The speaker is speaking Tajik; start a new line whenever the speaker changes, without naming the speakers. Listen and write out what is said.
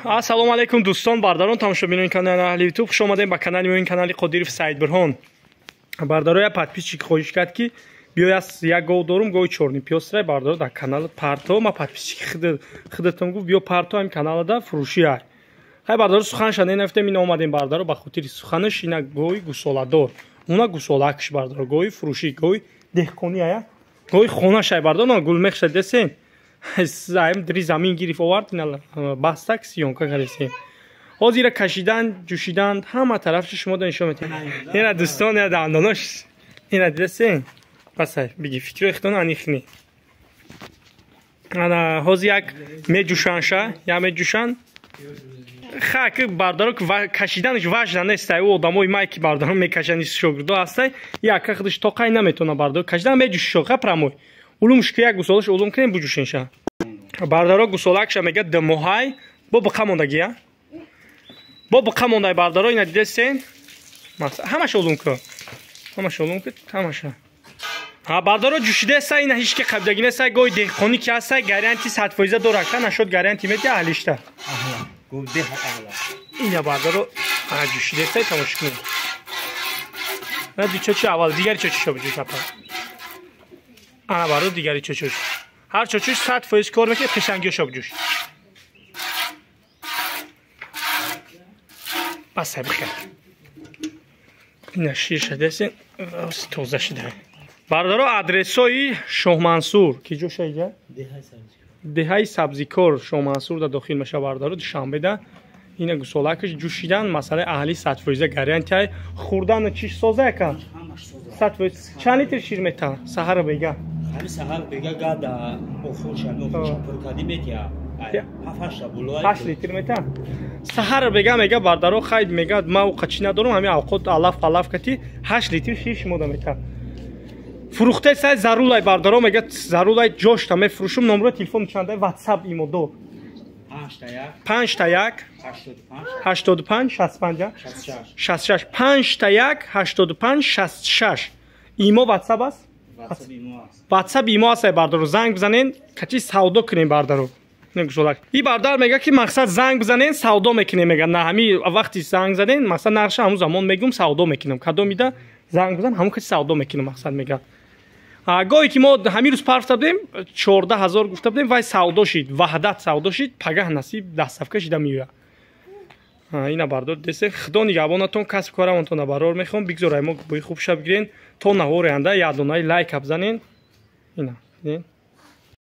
Ассалому алайкум дӯстон, бардарон, тамошобинони канали Аҳли Ютуб, хуш омадем ба канали моин, канали Қодиров Саид Бурҳон. Бардаро я подписчик хоҳиш кард ки биё як гов дорум, гови чорни пёсрай бардаро дар канали парто. Ма подписчик хидатам гуфт биё парто ҳам каналада фурӯшӣ ай. Хай бардаро суханша ненавтем, ин омадем бардаро ба хотири суханаш. Ина гови гусоладор, уна гусолакш бардаро, гови фурӯшӣ, гови деҳқонӣ ая, гови хонаш ай бардаро, гулмехша десен. Заим дри замин гирифт овард, ина бастак сиёнка каресем. Ҳозира кашидан, ҷӯшидан ҳама тарафчи шумо да нишон метем. Ина дӯстон, ина дандонош, ина дидасен. Пасай биги фикро ихтон анихни. Ана ҳози як меҷӯшанша, я меҷӯшан. Хак бардаро кашиданаш важна нестай. У одамои май ки бардаро мекашани шогирдо ҳастай, яка худаш тоқай наметона бардаро кашидан меҷӯшишо хапрамой. Улум шкия гусолаш улум крем буҷушинша. Бардаро гусолакша мега дмоҳай, бо бақамондагия. Бо бақамондай бардаро ина дидесен. Ҳамаша улум ко. Ҳамаша улум ко, ҳамаша. Бардаро ҷӯшидеса, ина ҳеч ки қабдаги несай, гои деҳқонӣ ки ҳастай, гарантӣ 100% дора, кана шуд гарантӣ мети аҳлишта. Ина бардаро ҷӯшидеса, тамош кунед. Ана ду чочи аввал, дигари чочишо биҷӯш апа. Ана бардаро дигари чочуш. Ҳар чочуш 100% кор мекунад, қишангиёшо биҷӯш. Басай бихел. Ина шиша десен, тоза шида. Бардаро адресои Шоҳмансур ки ҷоша иҷа? Деҳаи Сабзикор Шоҳмансур да дохил меша бардаро душанбеда. Ина гусолакаш ҷӯшидан масъалаи аҳли 100% гарантия. Хурдан чиш соза якам? 100%. Чанд литр шир мета? Саҳар бега.
Саҳар бега гада офурша, нофурша пуркади метия. 8
литр мета. Саҳар бега мега бардаро хайд мега ма овқатчӣ надорам, ҳамин авқот алаф кати 8 литр шир шумода мета. Фурухте сай зарулай бардаро мега зарулай ҷошта мефурӯшум. Номеро телефон чандай WhatsApp имодо 5 85 65 66 5 85 66 имо WhatsApp аст. WhatsApp имо аст бардаро занг бизанен качи савдо кунем бардаро. Негушолак. И бардар мега ки мақсад занг бизанен савдо мекунем, мега на ҳами вақти занг заден мақсад нарша ҳамун замон мегум савдо мекунем. Кадомида занг бизан ҳамун качи савдо мекунем мақсад мега. Гоҳе ки мо ҳамин рӯз парфта будем 14000 гуфта будем, вай савдо шид, ваҳдат савдо шид, пагаҳ насиб дастсафка шида меояд. Ина бардор десе худо нигоҳбонатон, касб корамонтон барор мехоҳам бигзорай мо бои хуб шаб гирен то наҳори анда як донаи лайк абзанен. Ина